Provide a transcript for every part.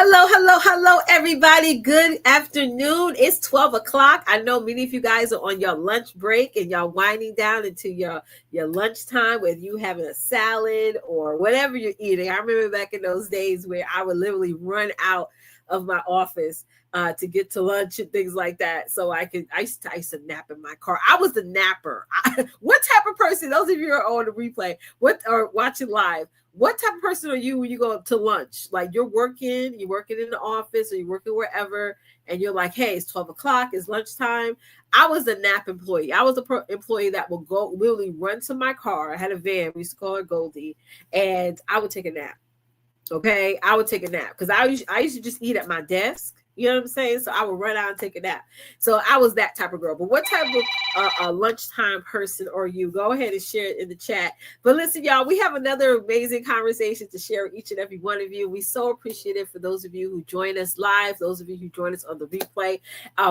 Hello, everybody. Good afternoon. It's 12 o'clock. I know many of you guys are on your lunch break and y'all winding down into your lunchtime, whether you having a salad or whatever you're eating. I remember back in those days where I would literally run out of my office to get to lunch and things like that. So I used to nap in my car. I was the napper. What type of person, those of you who are on the replay, or watching live, what type of person are you when you go to lunch? Like you're working in the office or you're working wherever, and you're like, hey, it's 12 o'clock, it's lunchtime. I was a nap employee. I was a employee that would go literally run to my car. I had a van. We used to call her Goldie, and I would take a nap. Okay, I would take a nap because I used to just eat at my desk. You know what I'm saying? So I would run out and take a nap. So I was that type of girl. But what type of lunchtime person are you? Go ahead and share it in the chat. But listen, y'all, we have another amazing conversation to share with each and every one of you. We so appreciate it for those of you who join us live, those of you who join us on the replay.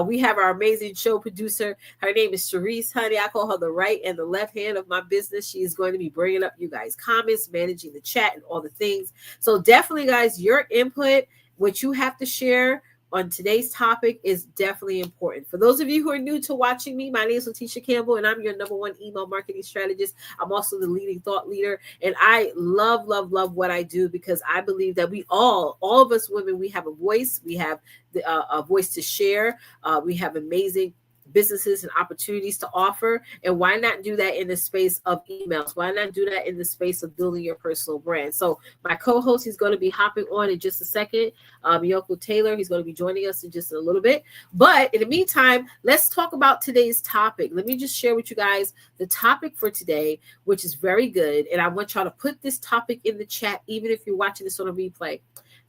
We have our amazing show producer. Her name is Sharice, honey. I call her the right and the left hand of my business. She is going to be bringing up you guys' comments, managing the chat, and all the things. So definitely, guys, your input, what you have to share on today's topic is definitely important. For those of you who are new to watching me, my name is Leticia Campbell, and I'm your #1 email marketing strategist. I'm also the leading thought leader, and I love what I do because I believe that we all of us women, we have a voice. We have a voice to share. We have amazing businesses and opportunities to offer, and why not do that in the space of emails? Why not do that in the space of building your personal brand? So my co-host, he's going to be hopping on in just a second, Meiyoko Taylor. He's going to be joining us in just a little bit, but in the meantime, let's talk about today's topic. Let me just share with you guys the topic for today, which is very good, and I want y'all to put this topic in the chat even if you're watching this on a replay.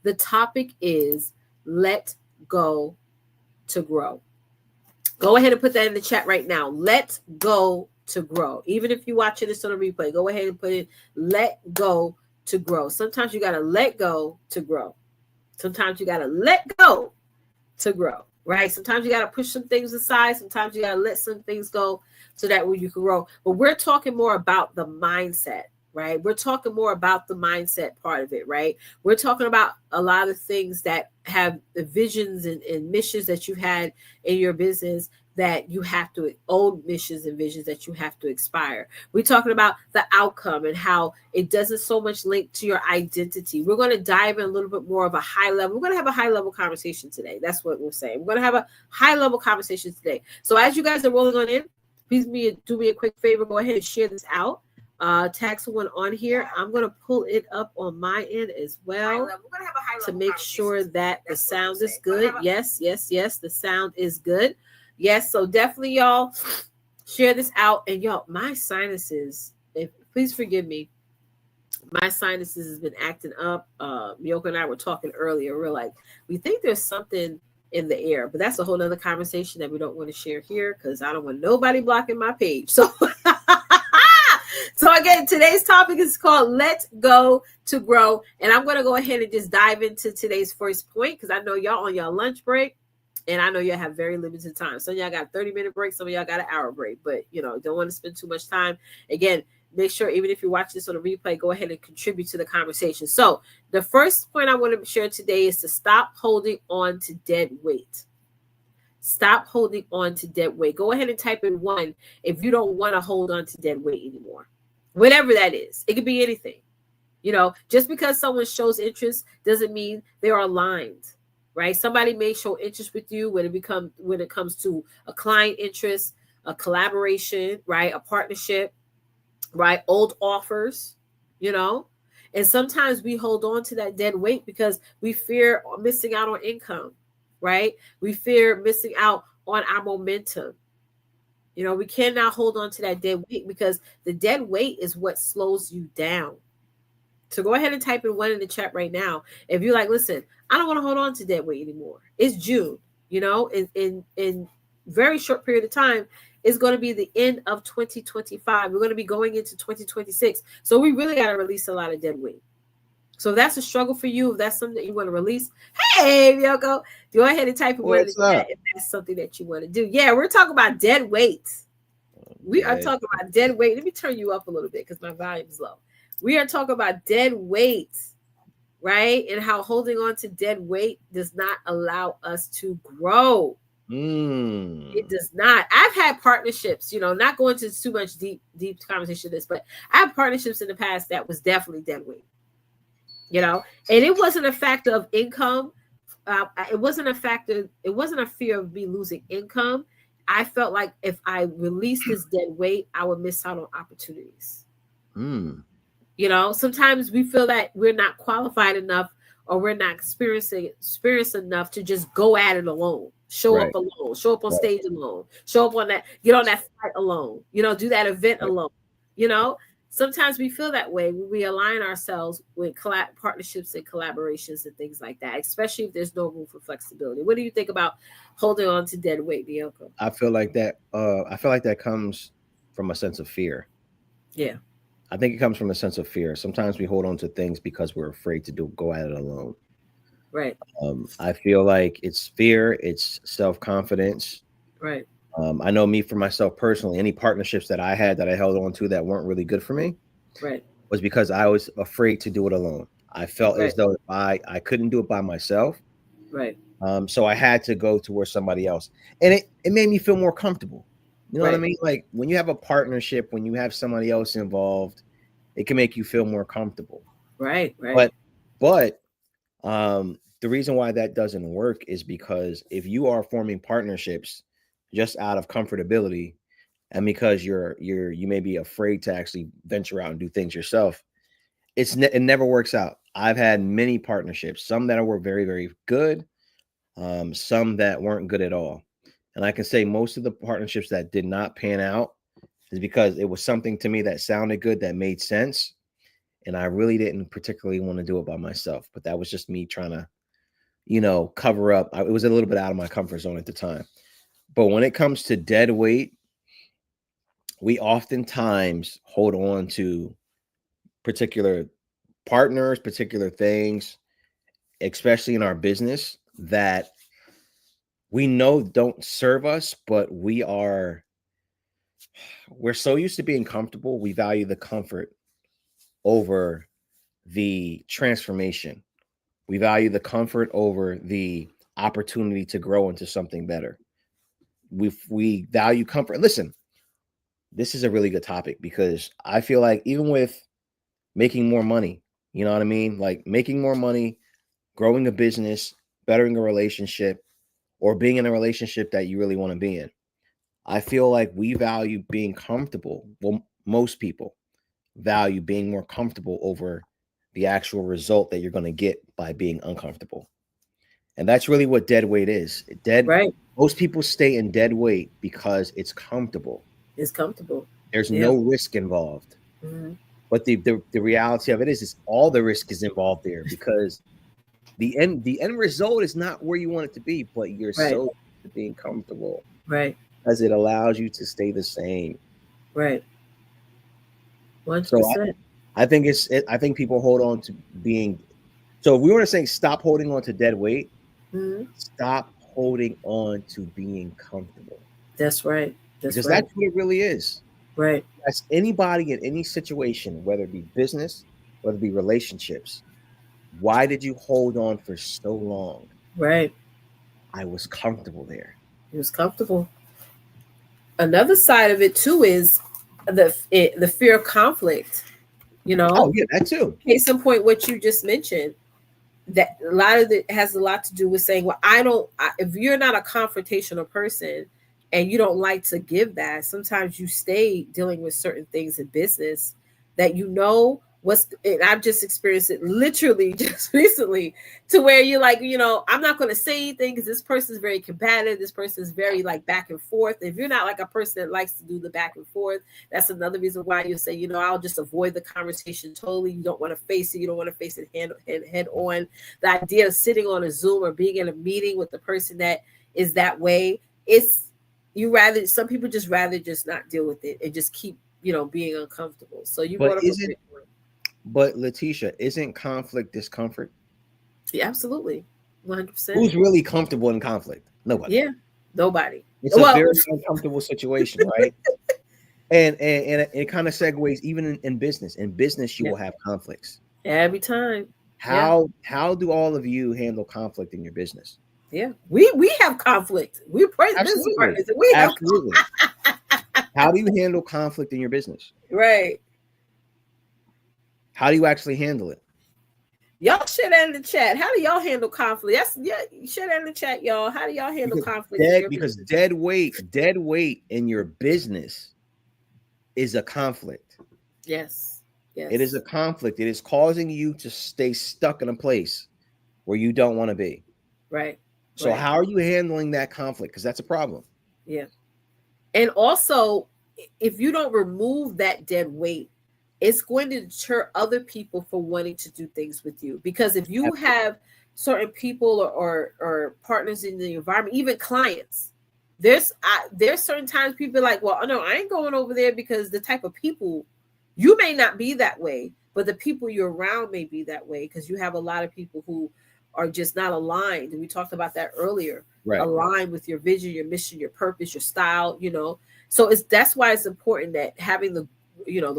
The topic is let go to grow. Go ahead and put that in the chat right now. Let go to grow. Even if you're watching this on a replay, go ahead and put it, let go to grow. Sometimes you got to let go to grow. Sometimes you got to let go to grow, right? Sometimes you got to push some things aside. Sometimes you got to let some things go so that way you can grow. But we're talking more about the mindset, right? We're talking more about the mindset part of it, right? We're talking about a lot of things that have the visions and missions that you had in your business that you have to, old missions and visions that you have to expire. We're talking about the outcome and how it doesn't so much link to your identity. We're going to dive in a little bit more of a high level. We're going to have a high level conversation today. That's what we're saying. We're going to have a high level conversation today. So as you guys are rolling on in, please do me a quick favor. Go ahead and share this out. Tag someone on here. I'm going to pull it up on my end as well to make sure that the sound is good. Yes. The sound is good. Yes. So definitely, y'all, share this out. And y'all, my sinuses, please forgive me. My sinuses has been acting up. Meiyoko and I were talking earlier. We're like, we think there's something in the air, but that's a whole nother conversation that we don't want to share here because I don't want nobody blocking my page. So again, today's topic is called Let Go to Grow. And I'm going to go ahead and just dive into today's first point because I know y'all on your lunch break and I know y'all have very limited time. Some of y'all got a 30-minute break. Some of y'all got an hour break, but don't want to spend too much time. Again, make sure even if you watch this on a replay, go ahead and contribute to the conversation. So the first point I want to share today is to stop holding on to dead weight. Stop holding on to dead weight. Go ahead and type in 1 if you don't want to hold on to dead weight anymore. Whatever that is. It could be anything. Just because someone shows interest doesn't mean they're aligned, right? Somebody may show interest with you when it comes to a client interest, a collaboration, right? A partnership, right? Old offers, and sometimes we hold on to that dead weight because we fear missing out on income, right? We fear missing out on our momentum. We cannot hold on to that dead weight because the dead weight is what slows you down. So go ahead and type in 1 in the chat right now. If you're like, listen, I don't want to hold on to dead weight anymore. It's June, in very short period of time, it's going to be the end of 2025. We're going to be going into 2026. So we really got to release a lot of dead weight. So if that's a struggle for you, if that's something that you want to release, hey, Meiyoko, go ahead and type in 1 in the chat if that's something that you want to do. Yeah, we're talking about dead weight. We are talking about dead weight. Let me turn you up a little bit because my volume is low. We are talking about dead weight. right? And how holding on to dead weight does not allow us to grow. It Mm. does not. I've had partnerships, not going to too much deep conversation of this, but I have partnerships in the past that was definitely dead weight, and it wasn't a factor of income. It wasn't a factor. It wasn't a fear of me losing income. I felt like if I released this dead weight, I would miss out on opportunities. Mm. Sometimes we feel that we're not qualified enough or we're not experienced enough to just go at it alone. Show up Right. alone, show up on Right. stage alone, show up on that, get on that flight alone, do that event Right. alone. You know, Sometimes we feel that way when we align ourselves with partnerships and collaborations and things like that, especially if there's no room for flexibility. What do you think about holding on to dead weight, Meiyoko? I feel like that. I feel like that comes from a sense of fear. Yeah, I think it comes from a sense of fear. Sometimes we hold on to things because we're afraid to go at it alone. right, I feel like it's fear, it's self confidence. right, I know me for myself personally. Any partnerships that I had that I held on to that weren't really good for me right, was because I was afraid to do it alone. I felt right, as though if I couldn't do it by myself. right, So I had to go to where somebody else, and it made me feel more comfortable. You know what I right, mean? Like when you have a partnership, when you have somebody else involved, it can make you feel more comfortable. right, right, But but the reason why that doesn't work is because if you are forming partnerships just out of comfortability and because you may be afraid to actually venture out and do things yourself, it never works out. I've had many partnerships, some that were very very good, some that weren't good at all. And I can say most of the partnerships that did not pan out is because it was something to me that sounded good, that made sense. And I really didn't particularly want to do it by myself. But that was just me trying to, cover up. It was a little bit out of my comfort zone at the time. But when it comes to dead weight, we oftentimes hold on to particular partners, particular things, especially in our business, that we know don't serve us, but we're so used to being comfortable, we value the comfort over the transformation. We value the comfort over the opportunity to grow into something better. We value comfort. Listen, this is a really good topic because I feel like even with making more money, you know what I mean? Like making more money, growing a business, bettering a relationship, or being in a relationship that you really want to be in. I feel like we value being comfortable. Well, most people value being more comfortable over the actual result that you're going to get by being uncomfortable. And that's really what dead weight is. right. Most people stay in dead weight because it's comfortable. It's comfortable. There's Yeah. no risk involved. Hmm. But the reality of it is all the risk is involved there because the end result is not where you want it to be, but you're Right. so being comfortable Right. as it allows you to stay the same. Right. So 100%. I think people hold on to being. So if we want to say stop holding on to dead weight, Hmm. stop holding on to being comfortable That's right. That's because right. that's what it really is. Right. That's anybody in any situation, whether it be business, whether it be relationships. Why did you hold on for so long? Right. I was comfortable there. It was comfortable. Another side of it too is the fear of conflict. You Oh know, yeah, that too. case in point, what you just mentioned. That a lot of it has a lot to do with saying, well, if you're not a confrontational person and you don't like to give that, sometimes you stay dealing with certain things in business that and I've just experienced it literally just recently, to where you're like, I'm not going to say anything because this person is very combative, this person is very like back and forth. If you're not like a person that likes to do the back and forth, that's another reason why you say, I'll just avoid the conversation totally. You don't want to face it, you don't want to face it head on. The idea of sitting on a Zoom or being in a meeting with the person that is that way, some people just rather just not deal with it and just keep, being uncomfortable. So you But brought up a isn't great point. but Letitia, isn't conflict discomfort? Yeah, absolutely. 100%. Who's really comfortable in conflict? Nobody. Yeah. Nobody. It's a Well, very uncomfortable situation, right? And it kind of segues even in business. In business, you yeah, will have conflicts. every time. Yeah. How do all of you handle conflict in your business? Yeah. We have conflict. We're business Absolutely. partners and we have Absolutely. How do you handle conflict in your business? right. How do you actually handle it? Y'all share that in the chat. How do y'all handle conflict? That's yeah, share that in the chat, y'all. How do y'all handle Because conflict in your because business? dead weight in your business is a conflict. Yes. It is a Yes. conflict. It is causing you to stay stuck in a place where you don't want to be. Right. So Right. how are you handling that conflict? Because that's a problem. Yeah. And also, if you don't remove that dead weight, it's going to deter other people from wanting to do things with you. Because if you have certain people or partners in the environment, even clients, there's certain times people are like, well, no, I ain't going over there because the type of people you may not be that way, but the people you're around may be that way because you have a lot of people who are just not aligned. And we talked about that earlier, Right. align with your vision, your mission, your purpose, your style, So that's why it's important that having the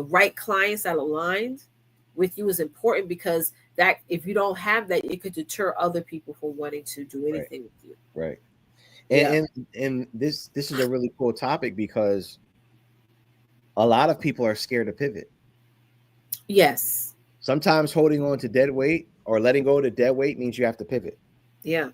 right clients that aligned with you is important because that if you don't have that, it could deter other people from wanting to do Right. anything with you. Right. Yeah. And this is a really cool topic because a lot of people are scared to pivot. Yes. Sometimes holding on to dead weight or letting go to dead weight means you have to pivot. Yeah.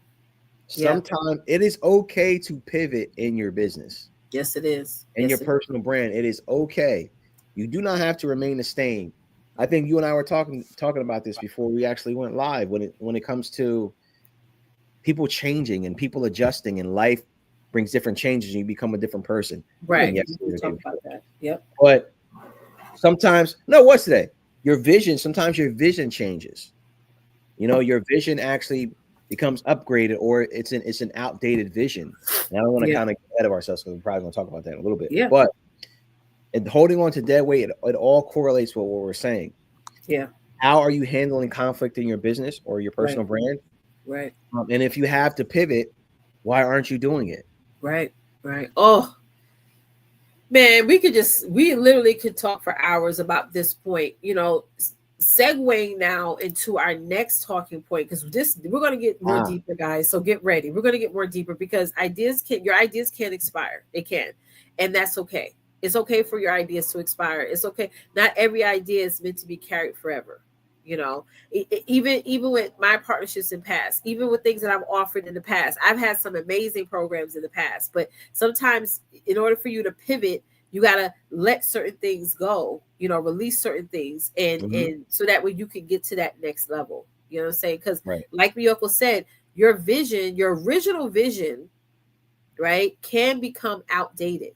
Yeah. Sometimes it is okay to pivot in your business Yes, it is. and your Yes, it is. personal brand. It is okay. You do not have to remain the same. I think you and I were talking about this before we actually went live when it comes to people changing and people adjusting and life brings different changes and you become a different person. I think Right. yesterday We or the day talk before. about that. Yep. But sometimes, no, what's today? Sometimes your vision changes. Your vision actually becomes upgraded or it's an outdated vision. And I don't want to Yeah. kind of get ahead of ourselves because we're probably going to talk about that in a little bit. Yeah. But holding on to dead weight, it all correlates with what we're saying. Yeah. How are you handling conflict in your business or your Right. personal brand? Right. And if you have to pivot, why aren't you doing it? Right. Right. Oh, man, we literally could talk for hours about this point, segueing now into our next talking point because we're going to get more Ah, deeper, guys. So get ready. We're going to get more deeper because your ideas can't expire. It can, and that's okay. It's okay for your ideas to expire. It's okay. Not every idea is meant to be carried forever. Even with my partnerships in past, even with things that I've offered in the past, I've had some amazing programs in the past. But sometimes, in order for you to pivot, you gotta let certain things go. Release certain things, and mhm, and so that way you can get to that next level. You know what I'm saying? Because, right. like Miyoko said, your vision, your original vision, right, can become outdated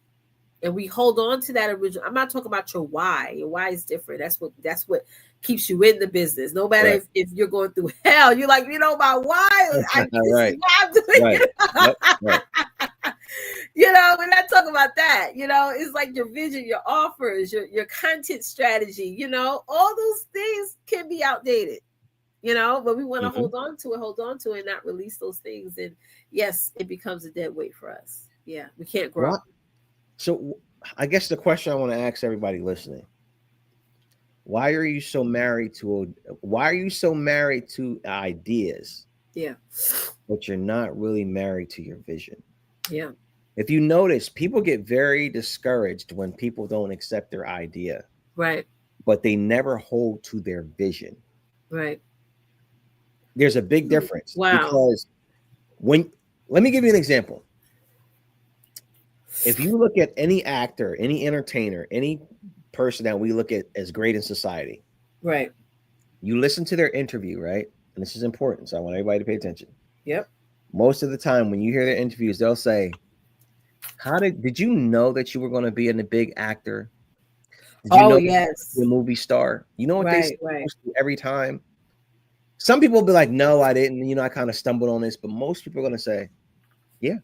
and we hold on to that original. I'm not talking about your why. Your why is different. That's what keeps you in the business. No matter Right. if you're going through hell, you're like, my why. This is Right. why I'm doing Right. Yep. Right. we're not talking about that. It's like your vision, your offers, your content strategy. All those things can be outdated. But we want to Mhm. hold on to it, and not release those things. And yes, it becomes a dead weight for us. Yeah, we can't grow. What? So I guess the question I want to ask everybody listening: Why are you so married to ideas, Yeah, but you're not really married to your vision? yeah, If you notice, people get very discouraged when people don't accept their idea, right, but they never hold to their vision. right. There's a big difference Wow. because when let me give you an example. If you look at any actor, any entertainer, any person that we look at as great in society, Right. you listen to their interview, right? And this is important, so I want everybody to pay attention. Yep. Most of the time, when you hear their interviews, they'll say, "How did you know that you were going to be in a big actor? Did you Oh know that you were yes. a movie star?" You know what they say Right. Right. every time? Some people will be like, "No, I didn't. I kind of stumbled on this," but most people are going to say, "Yeah,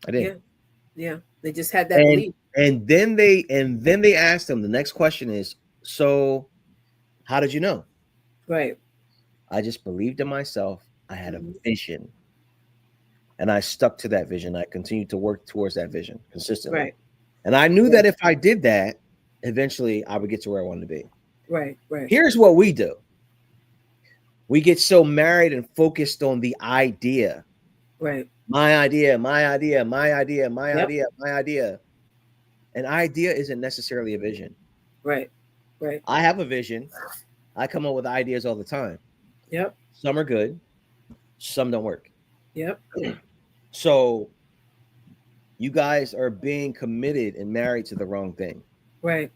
I did." Yeah. Yeah. They just had that And belief. and then they ask them. The next question is, "So, how did you know?" Right. I just believed in myself. I had a Mhm. vision, and I stuck to that vision. I continued to work towards that vision consistently, Right. and I knew Yeah. that if I did that, eventually I would get to where I wanted to be. Right. Right. Here's what we do: We get so married and focused on the idea. Right. My idea, my idea, my idea, my Yep. idea, my idea. An idea isn't necessarily a vision. Right. Right. I have a vision. I come up with ideas all the time. Yep. Some are good, some don't work. Yep. So you guys are being committed and married to the wrong thing. Right.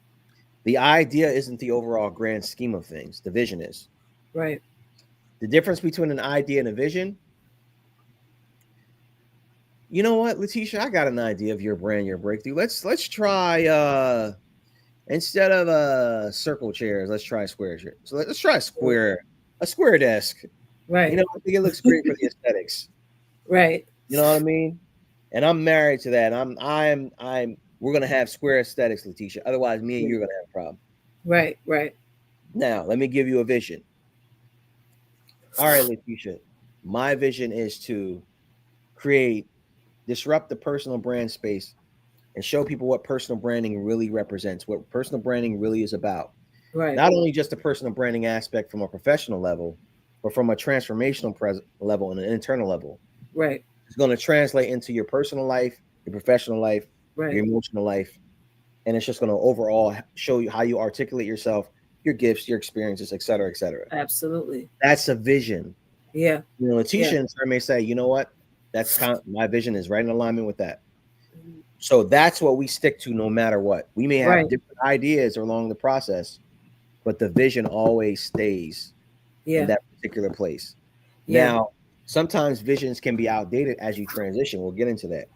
The idea isn't the overall grand scheme of things. The vision is. Right. The difference between an idea and a vision. You know what, Leticia? I got an idea of your brand, your breakthrough. Let's try instead of circle chairs, let's try square chairs. So let's try a square desk. Right. I think it looks great for the aesthetics. Right. You know what I mean? And I'm married to that. We're gonna have square aesthetics, Leticia. Otherwise, me and you're gonna have a problem. Right. Right. Now, let me give you a vision. All right, Leticia. My vision is to disrupt the personal brand space and show people what personal branding really represents, what personal branding really is about. Right. Not only just the personal branding aspect from a professional level, but from a transformational level and an internal level. Right. It's going to translate into your personal life, your professional life, Right. your emotional life, and it's just going to overall show you how you articulate yourself, your gifts, your experiences, et cetera, et cetera. Absolutely. That's a vision. Yeah. Leticia and Sarah may say, you know what? That's kind of, my vision is right in alignment with that. So that's what we stick to no matter what. We may have different ideas along the process, but the vision always stays in that particular place. Yeah. Now, sometimes visions can be outdated as you transition. We'll get into that.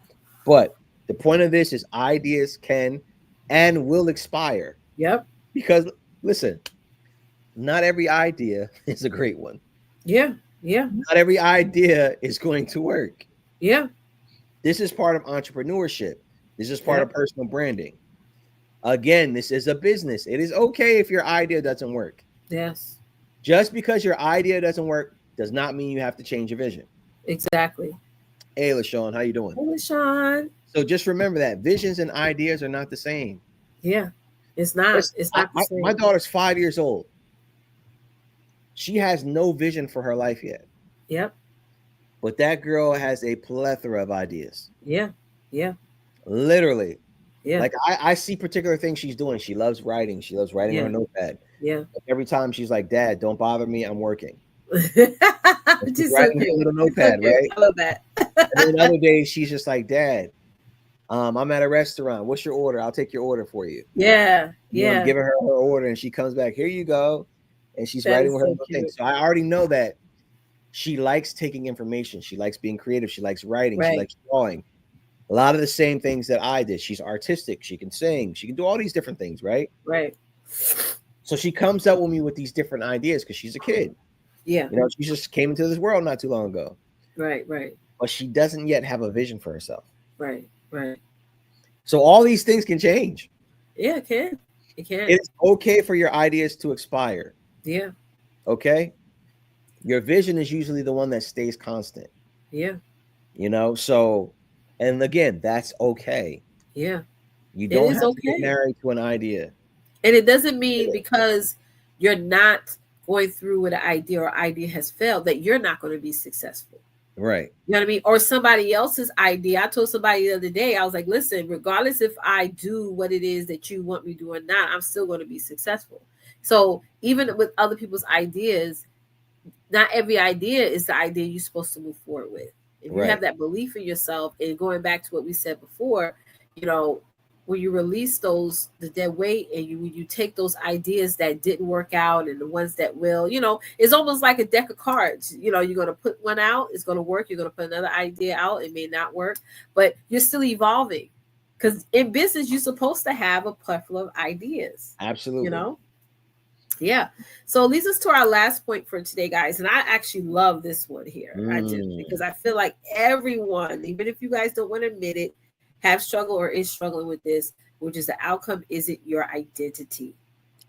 But the point of this is ideas can and will expire. Yep. Because listen, not every idea is a great one. Yeah. Yeah. Not every idea is going to work. Yeah. This is part of entrepreneurship. This is part of personal branding. Again, this is a business. It is okay if your idea doesn't work. Yes. Just because your idea doesn't work does not mean you have to change your vision. Exactly. Hey, LaShawn, how you doing? Hey, LaShawn. So just remember that visions and ideas are not the same. Yeah. It's not. It's not the same. My daughter's 5 years old. She has no vision for her life yet. Yep. But that girl has a plethora of ideas. Yeah. Yeah. Literally. Yeah. Like I see particular things she's doing. She loves writing. She loves writing on a notepad. Yeah. Every time she's like, Dad, don't bother me. I'm working. She's writing a little notepad, right? I love that. And then other days she's just like, Dad, I'm at a restaurant. What's your order? I'll take your order for you. Yeah. Yeah. I'm giving her order and she comes back. Here you go. And she's writing with her thing. So I already know that she likes taking information. She likes being creative. She likes writing. She likes drawing. A lot of the same things that I did. She's artistic. She can sing. She can do all these different things, right? Right. So she comes up with me with these different ideas because she's a kid. Yeah. She just came into this world not too long ago. Right. Right. But she doesn't yet have a vision for herself. Right. Right. So all these things can change. Yeah, it can. It can. It's okay for your ideas to expire. Yeah. Okay. Your vision is usually the one that stays constant. Yeah. So, and again, that's okay. Yeah. You don't have to get married to an idea. And it doesn't mean because you're not going through with an idea or idea has failed that you're not going to be successful. Right. You know what I mean? Or somebody else's idea. I told somebody the other day, I was like, listen, regardless if I do what it is that you want me to do or not, I'm still going to be successful. So even with other people's ideas, not every idea is the idea you're supposed to move forward with. If you have that belief in yourself, and going back to what we said before, when you release the dead weight and you take those ideas that didn't work out and the ones that will, it's almost like a deck of cards. You're going to put one out, it's going to work. You're going to put another idea out, it may not work, but you're still evolving. Because in business, you're supposed to have a plethora of ideas. Absolutely. Yeah. So leads us to our last point for today, guys. And I actually love this one here. I just, because I feel like everyone, even if you guys don't want to admit it, have struggled or is struggling with this, which is the outcome isn't your identity,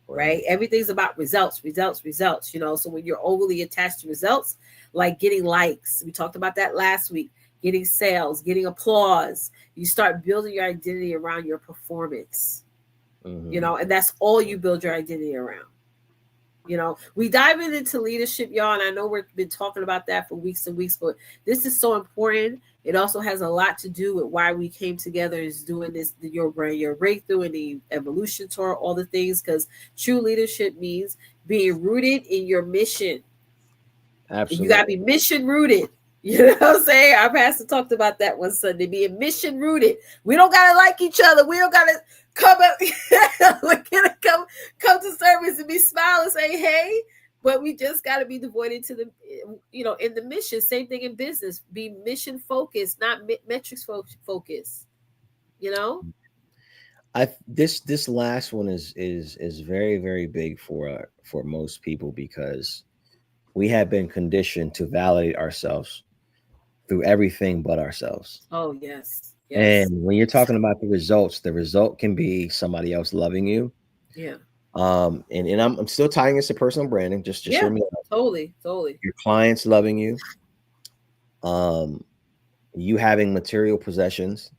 right? Everything's about results. So when you're overly attached to results, like getting likes, we talked about that last week, getting sales, getting applause, you start building your identity around your performance, and that's all you build your identity around. We dive into leadership, y'all, and I know we've been talking about that for weeks and weeks, but this is so important. It also has a lot to do with why we came together, is doing this, your brain, your breakthrough, and the evolution tour, all the things, because true leadership means being rooted in your mission. You got to Absolutely. be mission rooted. You know what I'm saying? Our pastor talked about that one Sunday, being mission rooted. We don't gotta like each other. We don't gotta come up, we're gonna come to service and be smiling and say, hey, but we just gotta be devoted to the, in the mission. Same thing in business. Be mission focused, not metrics focused. You know? This last one is very, very big for most people, because we have been conditioned to validate ourselves through everything but ourselves. Oh yes, And yes, when you're talking about the result can be somebody else loving you. yeah, And I'm still tying this to personal branding. Just hear yeah. me out. Totally, totally. Your clients loving you, um, you having material possessions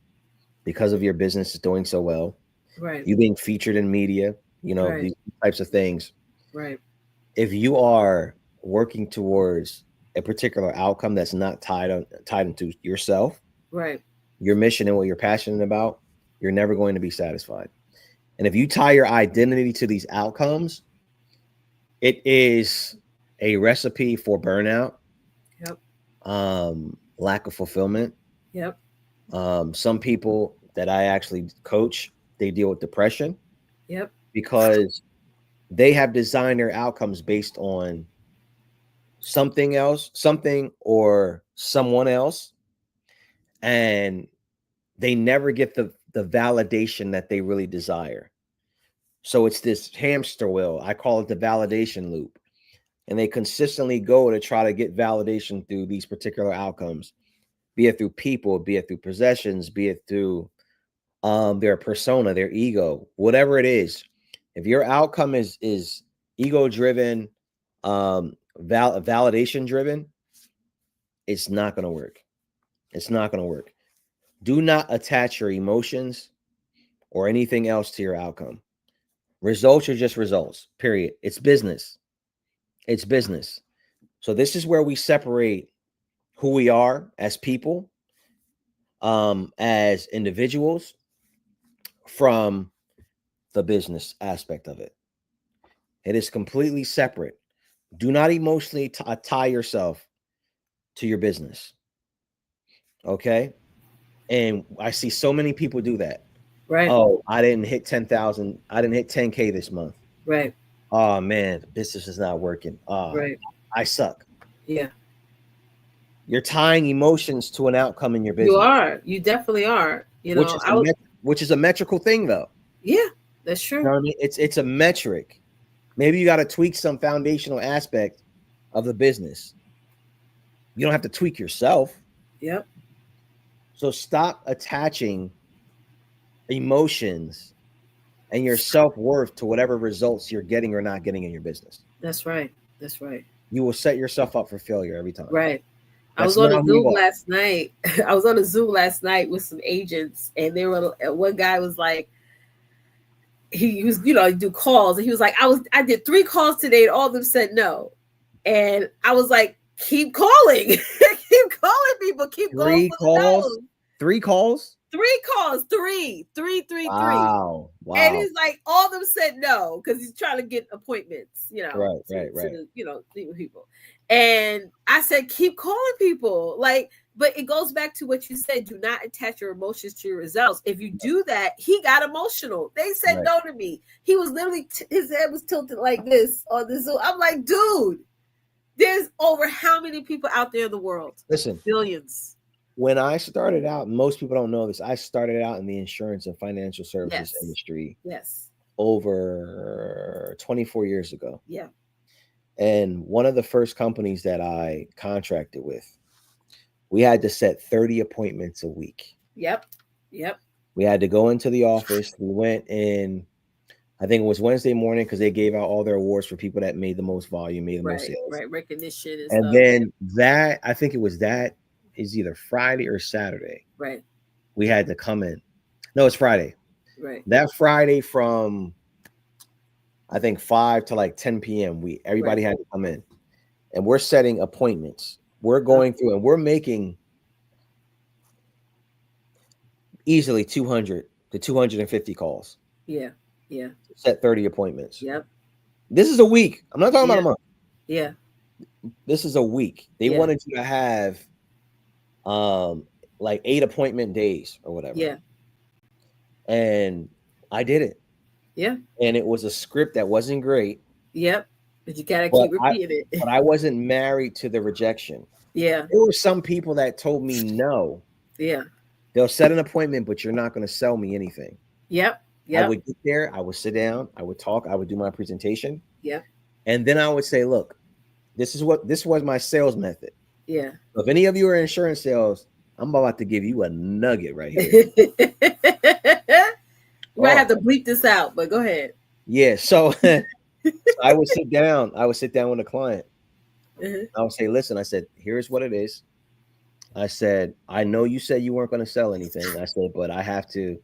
because of your business is doing so well, Right, you being featured in media, right, these types of things. right, If you are working towards a particular outcome that's not tied into yourself, right. your mission, and what you're passionate about, you're never going to be satisfied. And if you tie your identity to these outcomes, it is a recipe for burnout, Yep, lack of fulfillment. yep, Some people that I actually coach, they deal with depression yep. because they have designed their outcomes based on something else, something or someone else, and they never get the validation that they really desire. So it's this hamster wheel. I call it the validation loop. And they consistently go to try to get validation through these particular outcomes, be it through people, be it through possessions, be it through their persona, their ego, whatever it is. If your outcome is ego driven, validation driven, it's not going to work. It's not going to work. Do not attach your emotions or anything else to your outcome. Results are just results, period. It's business. It's business. So this is where we separate who we are as people, as individuals, from the business aspect of it. It is completely separate. Do not emotionally tie yourself to your business. Okay. And I see so many people do that. Right, Oh, I didn't hit 10,000. I didn't hit 10K this month. right, Oh man, the business is not working. right. I suck. Yeah. You're tying emotions to an outcome in your You business, are. You definitely are. which is I was. which is a metrical thing, though. Yeah, that's You know true. what I mean? It's a metric. Maybe you got to tweak some foundational aspect of the business. You don't have to tweak yourself. Yep, So stop attaching emotions and your self-worth to whatever results you're getting or not getting in your business. that's right. That's right. You will set yourself up for failure every time. Right. I was That's on not a who you Zoom are. last night. I was on a Zoom last night with some agents, and they were. One guy was like, he was, do calls, and he was like, I did 3 calls today, and all of them said no, and I was like, keep calling, keep calling people, keep going Three for the calls. nose. 3 calls. 3 calls, three. Wow. And Wow. he's like, all of them said no because he's trying to get appointments, Right. to, Right. Right. meet with people. And I said, keep calling people. Like, but it goes back to what you said. Do not attach your emotions to your results. If you do that, he got emotional. They said Right. no to me. He was literally, his head was tilted like this on the Zoom. I'm like, dude, there's over how many people out there in the world? Listen, Billions. when I started out, most people don't know this. I started out in the insurance and financial services Yes. industry Yes. over 24 years ago. Yeah. And one of the first companies that I contracted with, we had to set 30 appointments a week. Yep. Yep. We had to go into the office. We went in, I think it was Wednesday morning, because they gave out all their awards for people that made the most volume, made the most Right. sales. Right. Recognition and And stuff. then I think it was that is either Friday or Saturday. Right. We had to come in. No, it's Friday. Right. That Friday from I think 5 to like 10 p.m. Right. Everybody had to come in, and we're setting appointments. We're Uh, going through and we're making easily 200 to 250 calls. yeah. Yeah. Set 30 appointments. Yep. This is a week. I'm not talking about Yeah. a month. Yeah. This is a week. They Yeah. wanted you to have um like 8 appointment days or whatever. Yeah. And I did it. Yeah. And it was a script that wasn't great, Yep. But you gotta but keep I repeating it. but I wasn't married to the rejection. Yeah. There were some people that told me no. Yeah. They'll set an appointment, but you're not going to sell me anything. Yep. I Yep. would get there, I would sit down, I would talk, I would do my presentation, Yep. and then I would say, look, this was my sales method. Yeah. If any of you are in insurance sales, I'm about to give you a nugget right here. You might have Oh, to bleep this out, but go ahead. yeah. So I would sit down. I would sit down with a client. Uh-huh. I would say, listen, I said, here's what it is. I said, I know you said you weren't going to sell anything. I said, but I have to,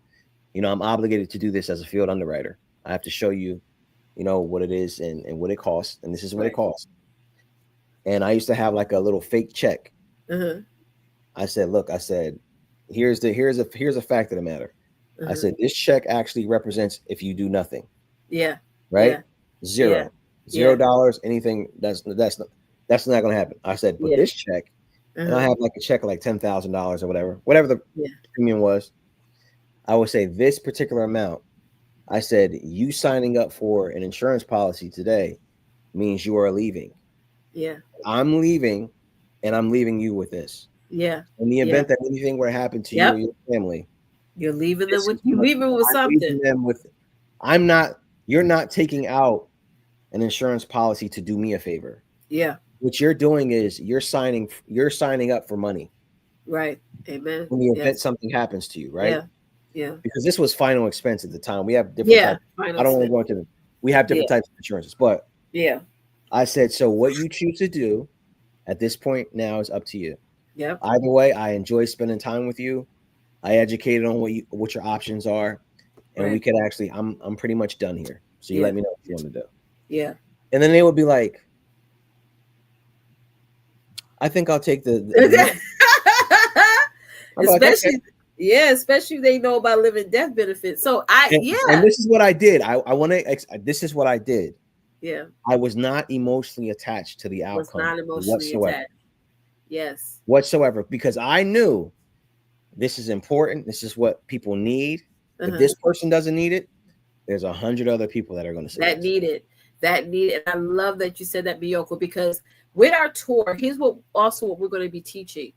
I'm obligated to do this as a field underwriter. I have to show you, what it is and what it costs. And this is what it Right. costs. And I used to have like a little fake check. Uh-huh. I said, look, I said, here's a fact of the matter. I Uh-huh. said, this check actually represents if you do nothing, Yeah. right? Yeah. Yeah. Zero, Yeah. $0, anything that's not going to happen. I said, but Yeah. this check, and I Uh-huh. have like a check of like $10,000 or whatever the Yeah. premium was. I would say this particular amount. I said, you signing up for an insurance policy today means you are leaving. Yeah. I'm leaving, and I'm leaving you with this. Yeah. In the Yeah. event that anything were to happen to you or Yep. your family, You're leaving them this with is what I'm something. leaving them with. You're not taking out an insurance policy to do me a favor. Yeah. What you're doing is you're signing up for money Right. Amen. in the event Yes. something happens to you, right? Yeah. Yeah. Because this was final expense at the time. We have different Yeah. types. I Final don't want to expense. go into them. We have Yeah. different types of insurances, but Yeah. I said, so what you choose to do at this point now is up to you. Yep. Either way, I enjoy spending time with you. I educated on what your options are, and we Right. could actually. I'm pretty much done here. So you Yeah. let me know what you want to do. Yeah. And then they would be like, I think I'll take the I'm like, okay. Especially, yeah, especially if they know about living death benefits. So And this is what I did. I want to. This is what I did. yeah, I was not emotionally attached to the was outcome not emotionally whatsoever. attached. Yes. Whatsoever, because I knew this is important. This is what people need. If this person doesn't need it, there's 100 other people that are going to say that yes. need it. That need it. And I love that you said that, Meiyoko, because with our tour, here's what we're going to be teaching.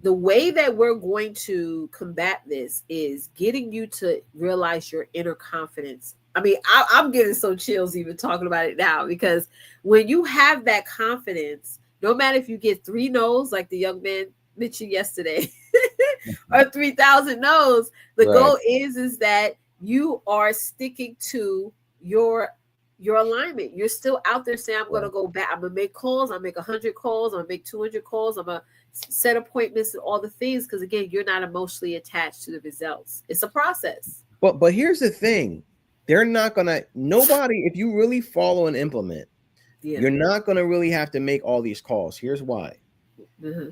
The way that we're going to combat this is getting you to realize your inner confidence. I mean, I'm getting so chills even talking about it now, because when you have that confidence, no matter if you get 3 no's, like the young man mentioned yesterday, or 3,000 no's, the goal is that you are sticking to your alignment. You're still out there saying, I'm going to go back. I'm going to make calls. I'll make 100 calls. I'm going to make 200 calls. I'm going to set appointments and all the things. Because again, you're not emotionally attached to the results. It's a process. But here's the thing. They're not going to, nobody, if you really follow and implement, you're not going to really have to make all these calls. Here's why.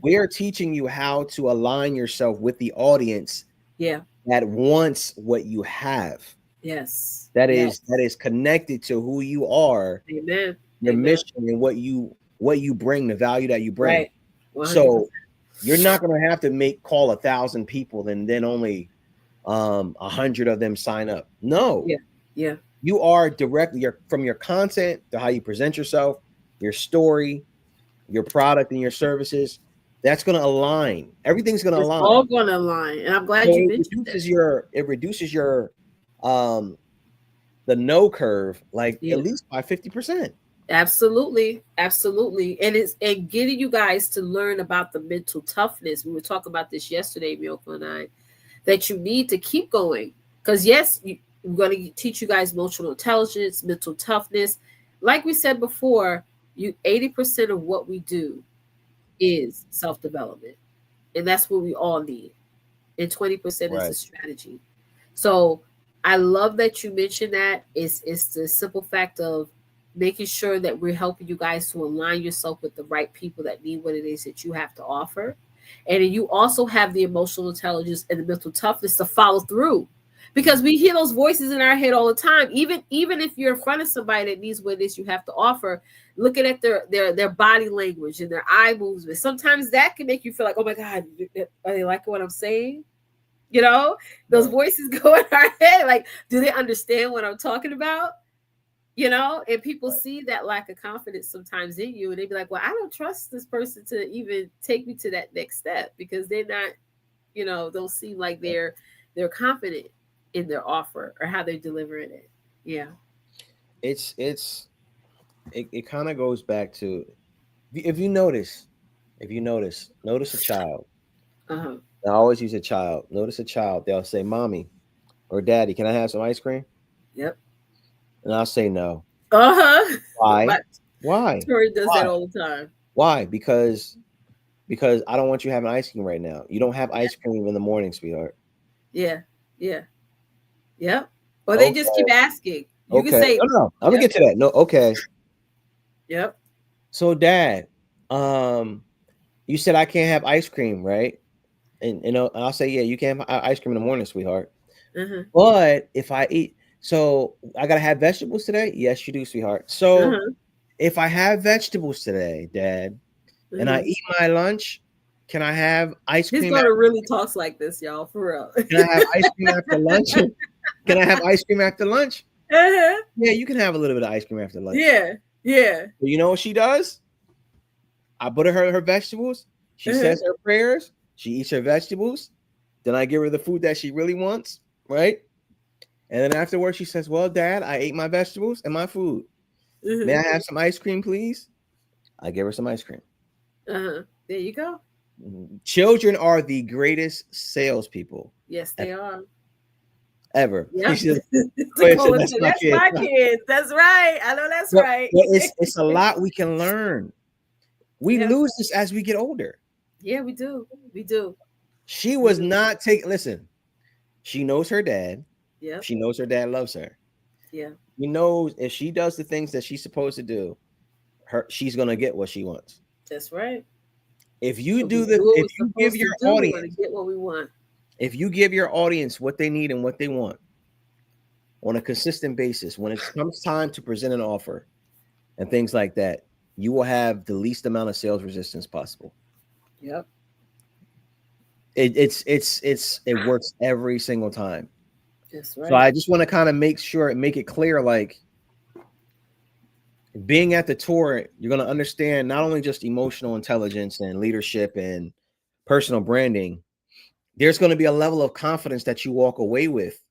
We are teaching you how to align yourself with the audience that wants what you have. Yes. That is connected to who you are. Amen. Your mission and what you bring, the value that you bring. Right. 100%. So you're not going to have to call 1,000 people and then only 100 of them sign up. No. Yeah. You are directly from your content to how you present yourself, your story, your product and your services. That's going to align. Everything's going to align. All going to align. And I'm glad you mentioned that. It reduces your the no curve at least by 50%. Absolutely. And getting you guys to learn about the mental toughness. We were talking about this yesterday, Meiyoko and I, that you need to keep going. Because yes, we're going to teach you guys emotional intelligence, mental toughness. Like we said before, 80% of what we do is self-development. And that's what we all need. And 20% is a strategy. So I love that you mentioned that. It's the simple fact of making sure that we're helping you guys to align yourself with the right people that need what it is that you have to offer. And then you also have the emotional intelligence and the mental toughness to follow through. Because we hear those voices in our head all the time. Even if you're in front of somebody that needs what it is you have to offer, looking at their body language and their eye movements, sometimes that can make you feel like, oh my God, are they liking what I'm saying? You know, those Right. voices go in our head. Like, do they understand what I'm talking about? You know, and people Right. see that lack of confidence sometimes in you, and they be like, well, I don't trust this person to even take me to that next step because they're not, don't seem like they're confident in their offer or how they're delivering it. Yeah. It's it kind of goes back to, if you notice, notice a child. Uh-huh. I always use a child. Notice a child. They'll say, "Mommy or Daddy, can I have some ice cream?" Yep. And I'll say no. Uh-huh. Why? My Why? Tori does Why? that all the time. Why? Because I don't want you having ice cream right now. You don't have Yeah. ice cream in the morning, sweetheart. Yeah. Yeah. Yep. Or they just Okay. keep asking. You can Okay. say, No, no, I'm gonna yep. get to that. No, okay. Yep. So, Dad, um, you said I can't have ice cream, right? And and I'll say, yeah, you can have ice cream in the morning, sweetheart. Uh-huh. But if I eat, so I gotta have vegetables today. Yes, you do, sweetheart. So Uh-huh. if I have vegetables today, Dad, and I Uh-huh. eat my lunch, can I have ice His cream? daughter really talks like this, y'all, for real. Can I have ice cream after lunch? Can I have ice cream after lunch? Uh-huh. Yeah, you can have a little bit of ice cream after lunch. Yeah. Yeah. But you know what she does? I put her vegetables. She Uh-huh. says her prayers. She eats her vegetables. Then I give her the food that she really wants, right? And then afterwards, she says, "Well, Dad, I ate my vegetables and my food. May Uh-huh. I have some ice cream, please?" I give her some ice cream. Uh-huh. There you go. Children are the greatest salespeople Yes, they are. ever. He Yep. said, "Go To ahead, call said, it, that's my that's kid." my kids. That's right. I know that's But, right. but it's a lot we can learn. We Yeah. lose this as we get older. Yeah, we do. We do. She We was do. not taking. Listen, she knows her dad. Yep. She knows her dad loves her. Yeah. She knows if she does the things that she's supposed to do, she's gonna get what she wants. That's right. If you If we do the, do what if we're you give supposed to your do, we're going to audience, get what we want. if you give your audience what they need and what they want on a consistent basis, when it comes time to present an offer and things like that, you will have the least amount of sales resistance possible. Yep. It works every single time. That's So right. I just want to kind of make it clear, like, being at the tour, you're going to understand not only just emotional intelligence and leadership and personal branding. There's going to be a level of confidence that you walk away with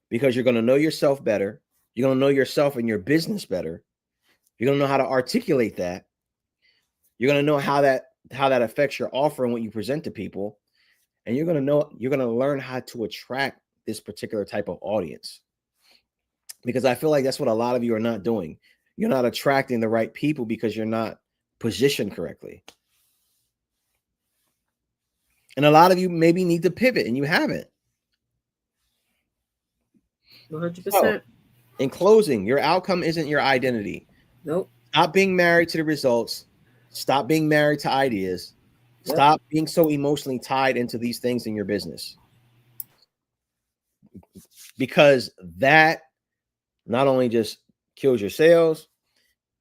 because you're going to know yourself better. You're going to know yourself and your business better. You're going to know how to articulate that. You're going to know how that affects your offer and what you present to people. And you're going to learn how to attract this particular type of audience. Because I feel like that's what a lot of you are not doing. You're not attracting the right people because you're not positioned correctly. And a lot of you maybe need to pivot and you haven't. So, 100%. in closing, your outcome isn't your identity. Nope. Stop being married to the results. Stop being married to ideas. Yep. Stop being so emotionally tied into these things in your business, because that not only just kills your sales,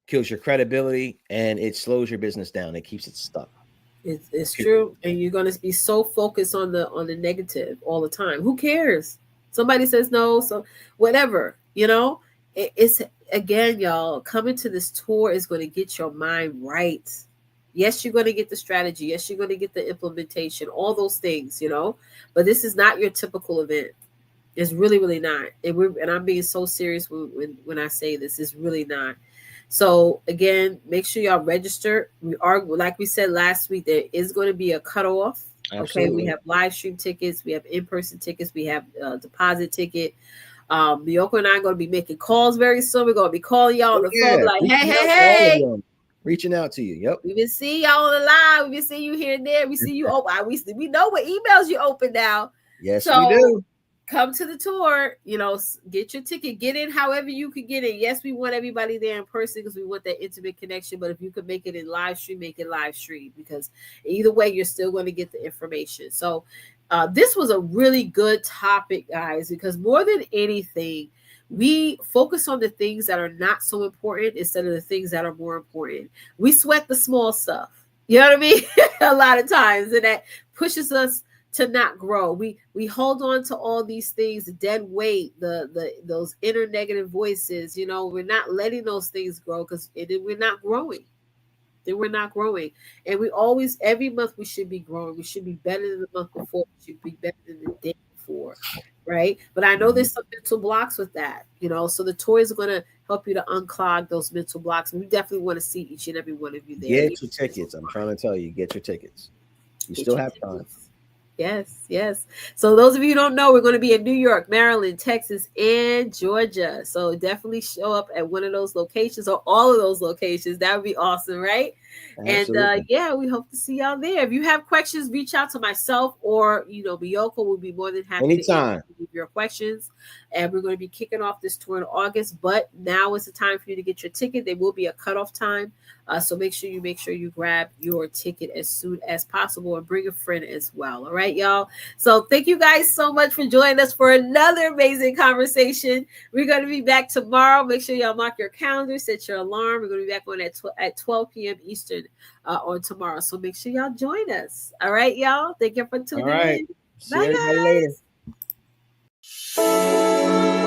kills your credibility, and it slows your business down. It keeps it stuck. It's true. And you're going to be so focused on the negative all the time. Who cares? Somebody says no. So whatever, it's again, y'all, coming to this tour is going to get your mind right. Yes, you're going to get the strategy. Yes, you're going to get the implementation, all those things, but this is not your typical event. It's really, really not. And I'm being so serious when I say this. It's really not. So again, make sure y'all register. We are, like we said last week, there is going to be a cutoff. Okay, we Absolutely. have live stream tickets, we have in-person tickets, we have a deposit ticket. Meiyoko and I are going to be making calls very soon. We're going to be calling y'all on Oh, the phone, yeah. like, hey, Reaching hey, out to all of hey. them. Reaching out to you. Yep. We been seeing y'all on the live. We been seeing you here and there. We see you open. We know what emails you open now. Yes, we So do. come to the tour, get your ticket, get in however you could get in. Yes, we want everybody there in person because we want that intimate connection. But if you could make it in live stream, make it live stream, because either way, you're still going to get the information. So this was a really good topic, guys, because more than anything, we focus on the things that are not so important instead of the things that are more important. We sweat the small stuff. You know what I mean? A lot of times, and that pushes us to not grow. We hold on to all these things, the dead weight, the those inner negative voices. We're not letting those things grow because we're not growing. Then we're not growing. And we always, every month, we should be growing. We should be better than the month before. We should be better than the day before. Right. But I know Mhm. there's some mental blocks with that, so the toys are going to help you to unclog those mental blocks. And we definitely want to see each and every one of you there. Get your tickets. I'm trying to tell you, get your tickets. You Get still your have time. tickets. Yes, yes. So those of you who don't know, we're going to be in New York, Maryland, Texas, and Georgia. So definitely show up at one of those locations or all of those locations. That would be awesome, right? And Absolutely. yeah, we hope to see y'all there. If you have questions, reach out to myself or Miyoko will be more than happy to answer Anytime. your questions. And we're going to be kicking off this tour in August, but now is the time for you to get your ticket. There will be a cutoff time. So make sure you grab your ticket as soon as possible and bring a friend as well. All right, y'all. So thank you guys so much for joining us for another amazing conversation. We're going to be back tomorrow. Make sure y'all mark your calendar, set your alarm. We're going to be back on at 12 p.m. Eastern on tomorrow. So make sure y'all join us. All right, y'all. Thank you for All tuning right. in. See Bye, everybody later. guys.